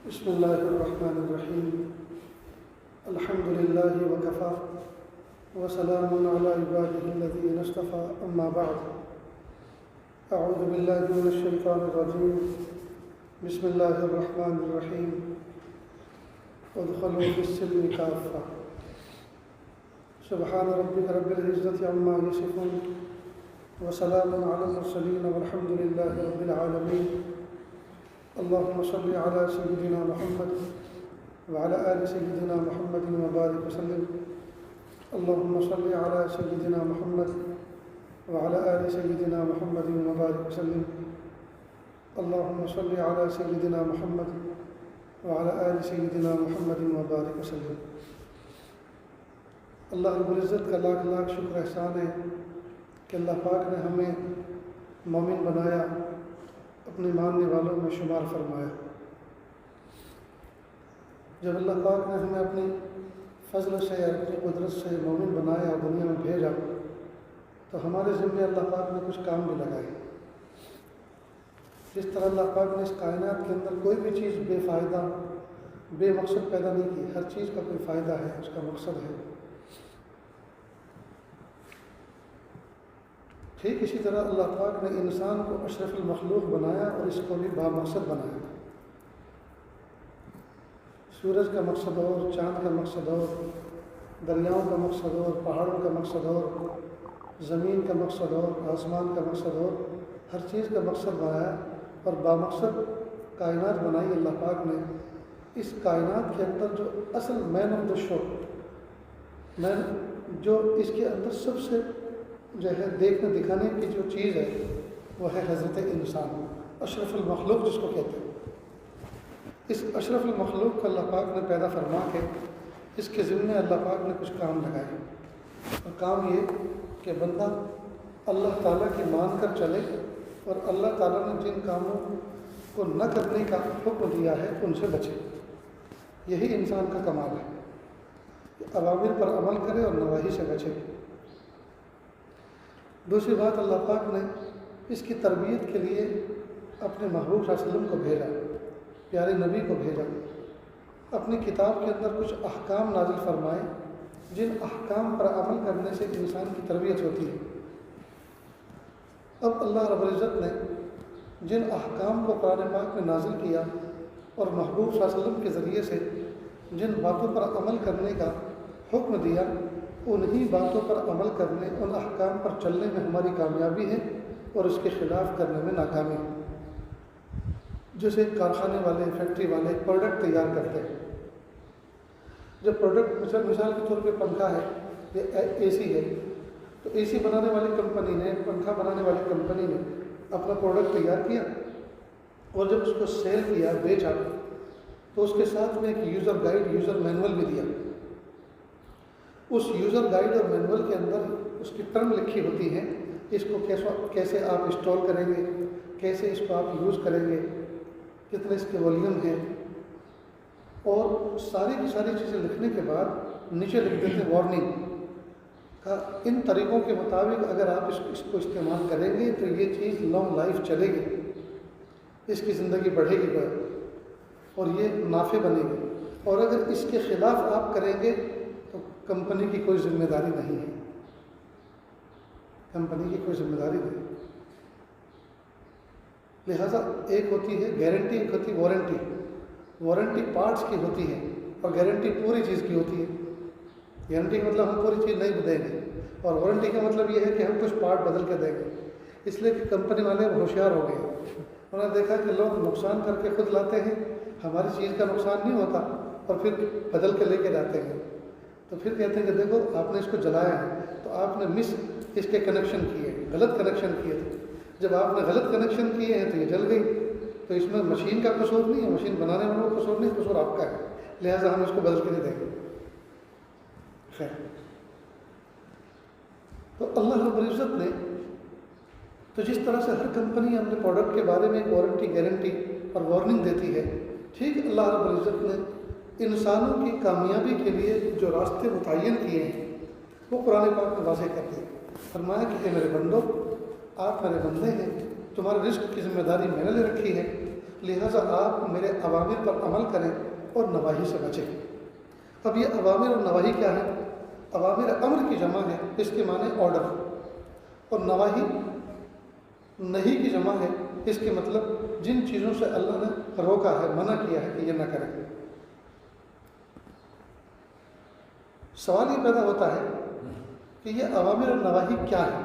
بسم الله الرحمن الرحيم. الحمد لله وكفى وسلام على عباده الذين اصطفى. أما بعد، أعوذ بالله من الشيطان الرجيم. بسم الله الرحمن الرحيم. ادخلوا في السلم كافة. سبحان ربك رب العزة عما يصفون وسلام على المرسلين والحمد لله رب العالمين. اللهم صل على سيدنا محمد وعلى آل سيدنا محمد وبارك وسلم. اللهم صل على سيدنا محمد وعلى آل سيدنا محمد وبارك وسلم. اللهم صل على سيدنا محمد وعلى آل سيدنا محمد وبارك وسلم. اللہ رب العزت کا لاکھ لاکھ شکر احسان ہے کہ اللہ پاک نے ہمیں مومن بنایا، اپنے ماننے والوں میں شمار فرمایا. جب اللہ پاک نے ہمیں اپنی فضل سے اپنی قدرت سے مومن بنایا اور دنیا میں بھیجا تو ہمارے ذمے اللہ پاک نے کچھ کام بھی لگائے. جس طرح اللہ پاک نے اس کائنات کے اندر کوئی بھی چیز بے فائدہ بے مقصد پیدا نہیں کی، ہر چیز کا کوئی فائدہ ہے، اس کا مقصد ہے. ٹھیک اسی طرح اللہ پاک نے انسان کو اشرف المخلوق بنایا اور اس کو بھی بامقصد بنایا. سورج کا مقصد اور، چاند کا مقصد اور، دریاؤں کا مقصد اور، پہاڑوں کا مقصد اور، زمین کا مقصد اور، آسمان کا مقصد اور، ہر چیز کا مقصد بنایا اور بامقصد کائنات بنائی اللہ پاک نے. اس کائنات کے اندر جو اصل مین آف دا شو، جو اس کے اندر سب سے جو ہے دیکھنے دکھانے کی جو چیز ہے وہ ہے حضرت انسان، اشرف المخلوق جس کو کہتے ہیں. اس اشرف المخلوق کو اللہ پاک نے پیدا فرما کے اس کے ذمے اللہ پاک نے کچھ کام لگائے. اور کام یہ کہ بندہ اللہ تعالیٰ کی مان کر چلے اور اللہ تعالیٰ نے جن کاموں کو نہ کرنے کا حکم دیا ہے ان سے بچے. یہی انسان کا کمال ہے کہ اوامر پر عمل کرے اور نواہی سے بچے. دوسری بات، اللہ پاک نے اس کی تربیت کے لیے اپنے محبوب صلی اللہ علیہ وسلم کو بھیجا، پیارے نبی کو بھیجا. اپنی کتاب کے اندر کچھ احکام نازل فرمائے جن احکام پر عمل کرنے سے انسان کی تربیت ہوتی ہے. اب اللہ رب العزت نے جن احکام کو قرآن پاک میں نازل کیا اور محبوب صلی اللہ علیہ وسلم کے ذریعے سے جن باتوں پر عمل کرنے کا حکم دیا، انہی باتوں پر عمل کرنے، ان احکام پر چلنے میں ہماری کامیابی ہے اور اس کے خلاف کرنے میں ناکامی. جیسے کارخانے والے، فیکٹری والے ایک پروڈکٹ تیار کرتے ہیں. جب پروڈکٹ مثال کے طور پہ پنکھا ہے یا اے سی ہے، تو اے سی بنانے والی کمپنی نے، پنکھا بنانے والی کمپنی نے اپنا پروڈکٹ تیار کیا اور جب اس کو سیل کیا، بیچا، تو اس کے ساتھ میں ایک یوزر گائیڈ، یوزر مینول بھی دیا. اس یوزر گائیڈ اور مینول کے اندر اس کی ٹرم لکھی ہوتی ہیں، اس کو کیسے آپ انسٹال کریں گے، کیسے اس کو آپ یوز کریں گے، کتنے اس کے والیوم ہیں، اور ساری کی ساری چیزیں لکھنے کے بعد نیچے لکھ دیتے وارننگ کا ان طریقوں کے مطابق اگر آپ اس کو استعمال کریں گے تو یہ چیز لانگ لائف چلے گی، اس کی زندگی بڑھے گی اور یہ نافع بنے گی. اور اگر اس کے خلاف آپ کریں گے تو کمپنی کی کوئی ذمہ داری نہیں ہے، کمپنی کی کوئی ذمہ داری نہیں. لہٰذا ایک ہوتی ہے گارنٹی، ایک ہوتی ہے وارنٹی. وارنٹی پارٹس کی ہوتی ہے اور گارنٹی پوری چیز کی ہوتی ہے. گارنٹی کا مطلب ہم پوری چیز نہیں دیں گے اور وارنٹی کا مطلب یہ ہے کہ ہم کچھ پارٹ بدل کے دیں گے. اس لیے کہ کمپنی والے ہوشیار ہو گئے، انہوں نے دیکھا کہ لوگ نقصان کر کے خود لاتے ہیں، ہماری چیز کا نقصان نہیں ہوتا اور پھر بدل کے لے کے جاتے ہیں. تو پھر کہتے ہیں کہ دیکھو آپ نے اس کو جلایا ہے تو آپ نے اس کے کنیکشن کیے، غلط کنیکشن کیے تھے. جب آپ نے غلط کنیکشن کیے ہیں تو یہ جل گئی. تو اس میں مشین کا قصور نہیں ہے، مشین بنانے والوں کا قصور نہیں، قصور آپ کا ہے، لہٰذا ہم اس کو بدل کے نہیں دیں گے. خیر، تو اللہ رب العزت نے تو جس طرح سے ہر کمپنی اپنے پروڈکٹ کے بارے میں ایک وارنٹی، گارنٹی اور وارننگ دیتی ہے، ٹھیک اللہ رب العزت نے انسانوں کی کامیابی کے لیے جو راستے متعین کیے ہیں وہ قرآن پاک میں واضح کر دیے. فرمایا کہ اے میرے بندو، آپ میرے بندے ہیں، تمہارے رزق کی ذمہ داری میں نے لے رکھی ہے، لہٰذا آپ میرے اوامر پر عمل کریں اور نواہی سے بچیں۔ اب یہ اوامر اور نواہی کیا ہے؟ اوامر امر کی جمع ہے، اس کے معنی آرڈر، اور نواہی نہیں کی جمع ہے، اس کے مطلب جن چیزوں سے اللہ نے روکا ہے، منع کیا ہے کہ یہ نہ کریں۔ سوال یہ پیدا ہوتا ہے کہ یہ اوامر اور نواہی کیا ہے؟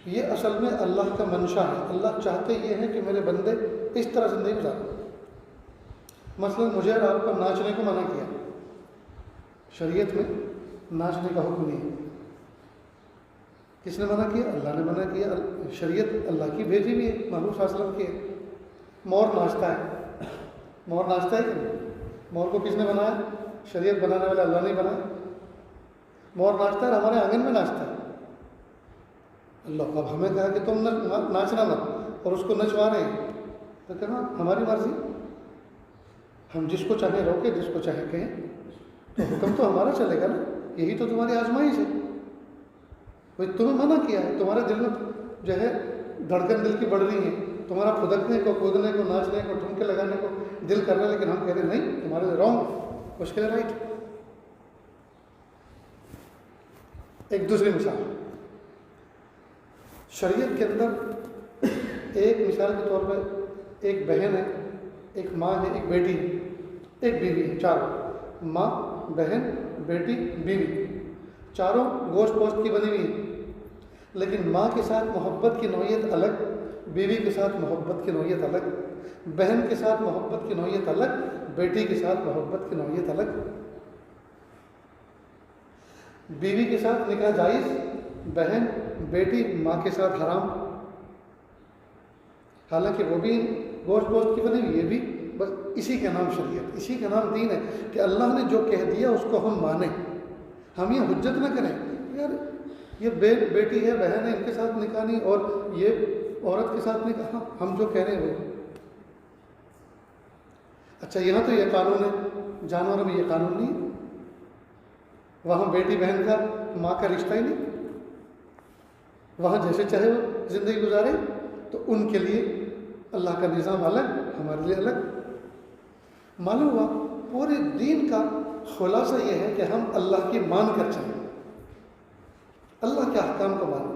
یہ اصل میں اللہ کا منشا ہے۔ اللہ چاہتے یہ ہیں کہ میرے بندے اس طرح زندگی گزاریں۔ مثلا مجھے اور آپ کو ناچنے کو منع کیا، شریعت میں ناچنے کا حکم نہیں ہے۔ کس نے منع کیا؟ اللہ نے منع کیا۔ شریعت اللہ کی بھیجی ہوئی ہے، محمود صلی اللہ علیہ وسلم کی ہے۔ مور ناچتا ہے، مور ناچتا ہے کہ نہیں؟ مور کو کس نے بنایا؟ شریعت بنانے والا اللہ نے بنایا۔ مور ناچتا ہے اور ہمارے آنگن میں ناچتا ہے۔ اللہ اب ہمیں کہا کہ تم ناچنا مت، اور اس کو نچوا رہے ہیں، تو کہنا ہماری مرضی، ہم جس کو چاہیں روکے، جس کو چاہیں کہیں، تو حکم تو ہمارا چلے گا نا۔ یہی تو تمہاری آزمائش ہے، بھائی تمہیں منع کیا ہے، تمہارے دل میں جو ہے دھڑکن دل کی بڑھ رہی ہے، تمہارا پھدکنے کو، کودنے کو، ناچنے کو، ٹھمکے لگانے کو دل کر رہا ہے، لیکن ہم کہہ رہے ہیں نہیں، تمہارے رانگ، اس کے لیے رائٹ۔ ایک دوسری مثال، شریعت کے اندر ایک مثال کے طور پہ ایک بہن ہے، ایک ماں ہے، ایک بیٹی ہے، ایک بیوی ہے، چاروں، ماں، بہن، بیٹی، بیوی، چاروں گوشت پوشت کی بنی ہوئی ہیں، لیکن ماں کے ساتھ محبت کی نوعیت الگ، بیوی کے ساتھ محبت کی نوعیت الگ، بہن کے ساتھ محبت کی نوعیت الگ، بیٹی کے ساتھ محبت کی نوعیت الگ۔ بیوی کے ساتھ نکاح جائز، بہن، بیٹی، ماں کے ساتھ حرام، حالانکہ وہ بھی گوشت پوشت کی بنی ہوئی، یہ بھی بس اسی کا نام شریعت، اسی کا نام دین ہے کہ اللہ نے جو کہہ دیا اس کو ہم مانیں، ہم یہ حجت نہ کریں یار یہ بیٹی ہے، بہن ہے، ان کے ساتھ نکاح نہیں، اور یہ عورت کے ساتھ نکاح، ہم جو کہہ رہے ہیں وہ۔ اچھا یہاں تو یہ قانون ہے، جانوروں میں یہ قانون نہیں ہے، وہاں بیٹی بہن کا ماں کا رشتہ ہی نہیں، وہاں جیسے چاہے وہ زندگی گزارے، تو ان کے لیے اللہ کا نظام الگ، ہمارے لیے الگ۔ معلوم ہوا پورے دین کا خلاصہ یہ ہے کہ ہم اللہ کی مان کر چلیں، اللہ کے احکام کو مانیں،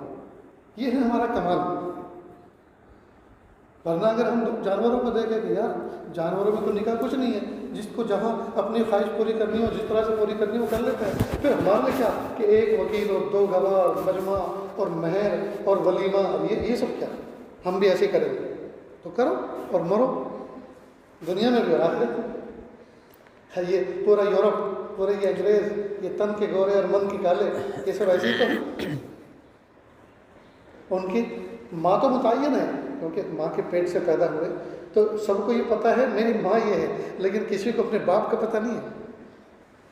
یہ ہے ہمارا کمال۔ ورنہ اگر ہم جانوروں کو دیکھیں کہ یار جانوروں میں تو نکاح کچھ نہیں ہے، جس کو جہاں اپنی خواہش پوری کرنی ہو، جس طرح سے پوری کرنی ہو کر لیتا ہے، پھر ہمارے لیے کیا کہ ایک وکیل اور 2 گواہ، مجمع اور مہر اور ولیمہ، یہ سب کیا؟ ہم بھی ایسے کریں تو کرو اور مرو، دنیا میں بھی اور آخرت میں۔ یہ پورا یورپ، پورے یہ انگریز، یہ تن کے گورے اور من کے کالے، یہ سب ایسے ہی تو ان کی ماں تو متعین ہے کیونکہ ماں کے پیٹ سے پیدا ہوئے، تو سب کو یہ پتہ ہے میری ماں یہ ہے، لیکن کسی کو اپنے باپ کا پتہ نہیں ہے،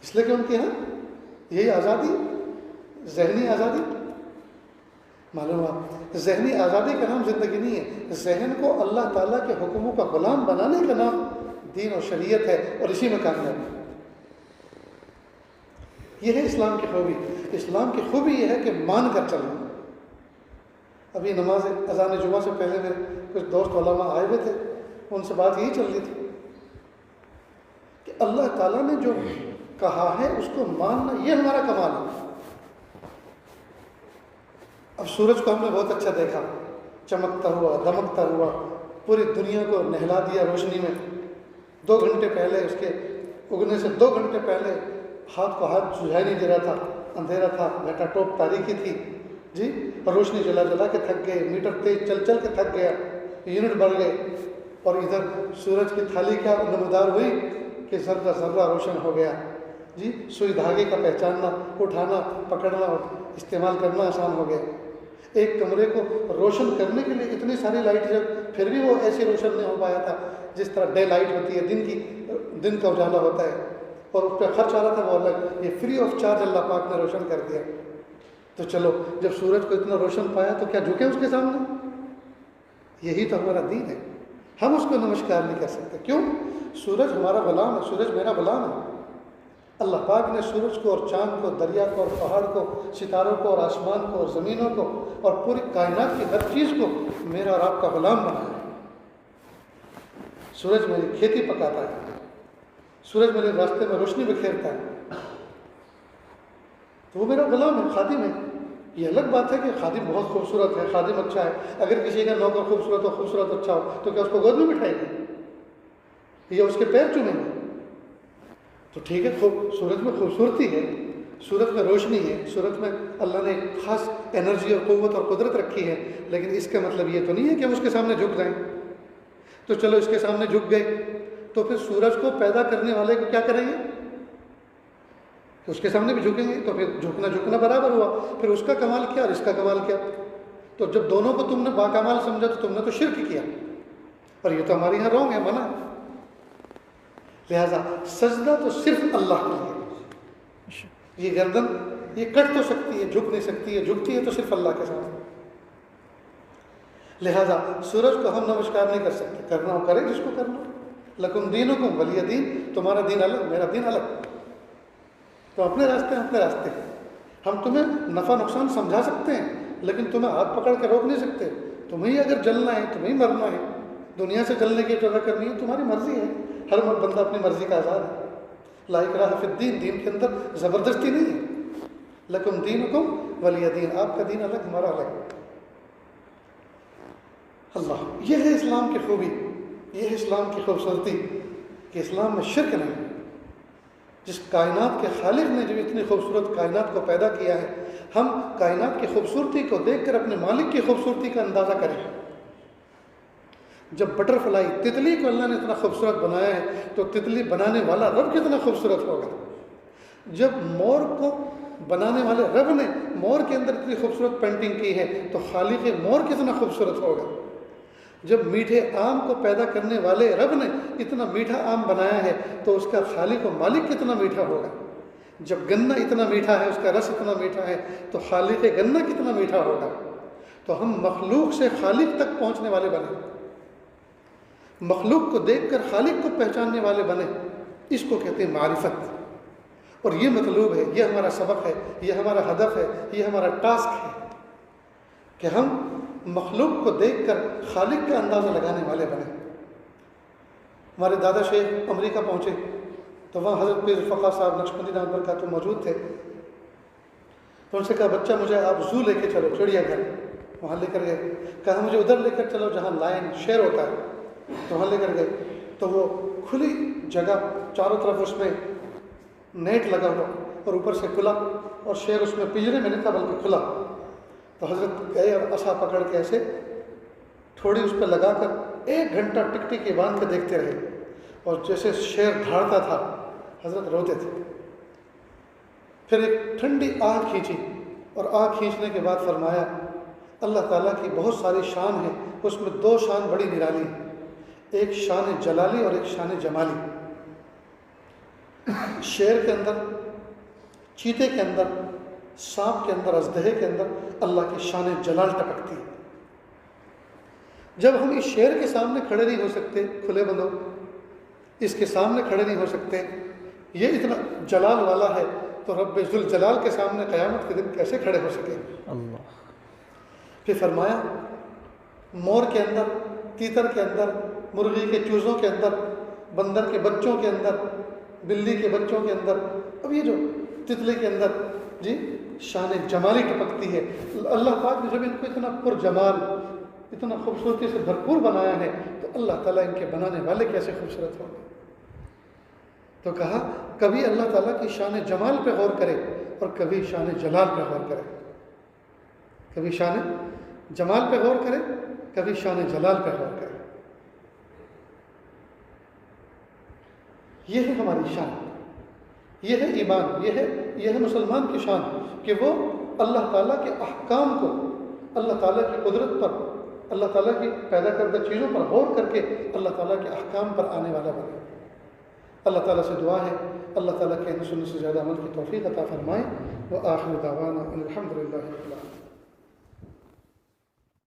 اس لیے کہ ان کے یہاں یہی آزادی، ذہنی آزادی۔ معلوم ہوا ذہنی آزادی کا نام زندگی نہیں ہے، ذہن کو اللہ تعالیٰ کے حکموں کا غلام بنانے کا نام دین اور شریعت ہے، اور اسی میں کامیابی۔ یہ ہے اسلام کی خوبی۔ اسلام کی خوبی یہ ہے کہ مان کر چلنا۔ ابھی نماز اذان جمعہ سے پہلے میرے کچھ دوست علماء آئے ہوئے تھے، ان سے بات یہی چل رہی تھی کہ اللہ تعالیٰ نے جو کہا ہے اس کو ماننا، یہ ہمارا کمال ہے۔ اب سورج کو ہم نے بہت اچھا دیکھا، چمکتا ہوا، دمکتا ہوا، پوری دنیا کو نہلا دیا روشنی میں۔ 2 گھنٹے پہلے، اس کے اگنے سے 2 گھنٹے پہلے ہاتھ کو ہاتھ سجھائی نہیں دے رہا تھا، اندھیرا تھا، گھٹا ٹوپ تاریکی تھی جی، اور روشنی جلا جلا کے تھک گئے، میٹر تیز چل چل کے تھک گیا، یونٹ بڑھ گئے، اور ادھر سورج کی تھالی کیا نمودار ہوئی کہ ذرہ ذرہ روشن ہو گیا جی، سوئی دھاگے کا پہچاننا، اٹھانا، پکڑنا اور استعمال کرنا آسان ہو گیا۔ ایک کمرے کو روشن کرنے کے لیے اتنی ساری لائٹ، جب پھر بھی وہ ایسی روشن نہیں ہو پایا تھا جس طرح ڈے لائٹ ہوتی ہے، دن کا اجالا ہوتا ہے، اور اس پہ خرچ آ رہا تھا وہ الگ، یہ فری آف چارج اللہ پاک نے روشن کر دیا۔ تو چلو جب سورج کو اتنا روشن پایا تو کیا جھکے اس کے سامنے؟ یہی تو ہمارا دین ہے، ہم اس کو نمسکار نہیں کر سکتے۔ کیوں؟ سورج ہمارا غلام ہے، سورج میرا غلام ہے۔ اللہ پاک نے سورج کو اور چاند کو، دریا کو اور پہاڑ کو، ستاروں کو اور آسمان کو اور زمینوں کو اور پوری کائنات کی ہر چیز کو میرا اور آپ کا غلام بنایا ہے۔ سورج میری کھیتی پکاتا ہے، سورج میرے راستے میں روشنی بکھیرتا ہے، تو وہ میرا غلام ہے، خادم ہے۔ یہ الگ بات ہے کہ خادم بہت خوبصورت ہے، خادم اچھا ہے، اگر کسی کا نوکر خوبصورت اچھا ہو تو کیا اس کو گود میں بٹھائے گی یا اس کے پیر چومیں گے؟ تو ٹھیک ہے، سورج میں خوبصورتی ہے، سورج میں روشنی ہے، سورج میں اللہ نے ایک خاص انرجی اور قوت اور قدرت رکھی ہے، لیکن اس کا مطلب یہ تو نہیں ہے کہ ہم اس کے سامنے جھک جائیں۔ تو چلو اس کے سامنے جھک گئے تو پھر سورج کو پیدا کرنے والے کو کیا کریں گے؟ کہ اس کے سامنے بھی جھکیں گے، تو پھر جھکنا برابر ہوا، پھر اس کا کمال کیا اور اس کا کمال کیا؟ تو جب دونوں کو تم نے باکمال سمجھا تو تم نے تو شرک کیا، اور یہ تو ہمارے یہاں رونگ ہے، منع۔ لہذا سجدہ تو صرف اللہ کے لیے، یہ گردن یہ کٹ تو سکتی ہے، جھک نہیں سکتی ہے، جھکتی ہے تو صرف اللہ کے سامنے۔ لہذا سورج کو ہم نمسکار نہیں کر سکتے، کرنا ہو کرے جس کو کرنا ہو۔ لکم دینکم ولی دین، تمہارا دین الگ، میرا دین الگ، تو اپنے راستے اپنے راستے۔ ہم تمہیں نفع نقصان سمجھا سکتے ہیں لیکن تمہیں ہاتھ پکڑ کے روک نہیں سکتے۔ تمہیں اگر جلنا ہے، تمہیں مرنا ہے، دنیا سے جلنے کی جگہ کرنی ہے، تمہاری مرضی ہے، ہر بندہ اپنی مرضی کا آزاد ہے۔ لا اکراہ فی الدین، دین کے اندر زبردستی نہیں ہے۔ لکم دینکم ولی دین، آپ کا دین الگ، ہمارا الگ۔ اللہ، یہ ہے اسلام کی خوبی، یہ ہے اسلام کی خوبصورتی کہ اسلام میں شرک نہیں۔ جس کائنات کے خالق نے جو اتنی خوبصورت کائنات کو پیدا کیا ہے، ہم کائنات کی خوبصورتی کو دیکھ کر اپنے مالک کی خوبصورتی کا اندازہ کریں۔ جب بٹر فلائی تتلی کو اللہ نے اتنا خوبصورت بنایا ہے تو تتلی بنانے والا رب کتنا خوبصورت ہوگا۔ جب مور کو بنانے والے رب نے مور کے اندر اتنی خوبصورت پینٹنگ کی ہے تو خالق مور کتنا خوبصورت ہوگا۔ جب میٹھے آم کو پیدا کرنے والے رب نے اتنا میٹھا آم بنایا ہے تو اس کا خالق و مالک کتنا میٹھا ہوگا۔ جب گنا اتنا میٹھا ہے، اس کا رس اتنا میٹھا ہے تو خالق گنا کتنا میٹھا ہوگا۔ تو ہم مخلوق سے خالق تک پہنچنے والے بنے، مخلوق کو دیکھ کر خالق کو پہچاننے والے بنے، اس کو کہتے ہیں معرفت۔ اور یہ مطلوب ہے، یہ ہمارا سبق ہے، یہ ہمارا ہدف ہے، یہ ہمارا ٹاسک ہے کہ ہم مخلوق کو دیکھ کر خالق کا اندازہ لگانے والے بنے۔ ہمارے دادا شیخ امریکہ پہنچے تو وہاں حضرت پیر فقہ صاحب نقشبندی دامت برکاتہ موجود تھے، تو ان سے کہا بچہ مجھے آپ زو لے کے چلو، چڑیا گھر، وہاں لے کر گئے۔ کہا مجھے ادھر لے کر چلو جہاں لائن شیر ہوتا ہے، تو وہاں لے کر گئے تو وہ کھلی جگہ، چاروں طرف اس میں نیٹ لگا ہوا اور اوپر سے کھلا، اور شیر اس میں پنجرے میں نہیں تھا بلکہ کھلا۔ تو حضرت گئے اور عصا پکڑ کے ایسے تھوڑی اس پہ لگا کر 1 گھنٹہ ٹک ٹکی باندھ کے دیکھتے رہے، اور جیسے شیر دھاڑتا تھا حضرت روتے تھے۔ پھر ایک ٹھنڈی آنکھ کھینچی، اور آنکھ کھینچنے کے بعد فرمایا اللہ تعالیٰ کی بہت ساری شان ہے، اس میں 2 شان بڑی نرالی ہیں، ایک شان جلالی اور ایک شان جمالی۔ شیر کے اندر، چیتے کے اندر، سانپ کے اندر، اژدہے کے اندر اللہ کی شان جلال ٹپکتی ہے۔ جب ہم اس شیر کے سامنے کھڑے نہیں ہو سکتے، کھلے بندوں اس کے سامنے کھڑے نہیں ہو سکتے، یہ اتنا جلال والا ہے، تو رب ذوالجلال کے سامنے قیامت کے دن کیسے کھڑے ہو سکے؟ اللہ۔ پھر فرمایا مور کے اندر، تیتر کے اندر، مرغی کے چوزوں کے اندر، بندر کے بچوں کے اندر، بلی کے بچوں کے اندر، اب یہ جو تتلی کے اندر جی شان جمالی ٹپکتی ہے۔ اللہ پاک نے جب ان کو اتنا پر جمال، اتنا خوبصورتی سے بھرپور بنایا ہے تو اللہ تعالیٰ ان کے بنانے والے کیسے خوبصورت ہوں گے۔ تو کہا کبھی اللہ تعالیٰ کی شان جمال پہ غور کرے اور کبھی شان جلال پہ غور کرے، کبھی شان جمال پہ غور کرے، کبھی شان جلال پہ غور کرے۔ یہ ہے ہماری شان، یہ ہے ایمان، یہ ہے مسلمان کی شان کہ وہ اللہ تعالیٰ کے احکام کو، اللہ تعالیٰ کی قدرت پر، اللہ تعالیٰ کی پیدا کردہ چیزوں پر غور کر کے اللہ تعالیٰ کے احکام پر آنے والا بنے۔ اللہ تعالیٰ سے دعا ہے اللہ تعالیٰ کے سننے سے زیادہ عمل کی توفیق عطا فرمائے۔ وآخر دعوانا الحمد للہ رب العالمین۔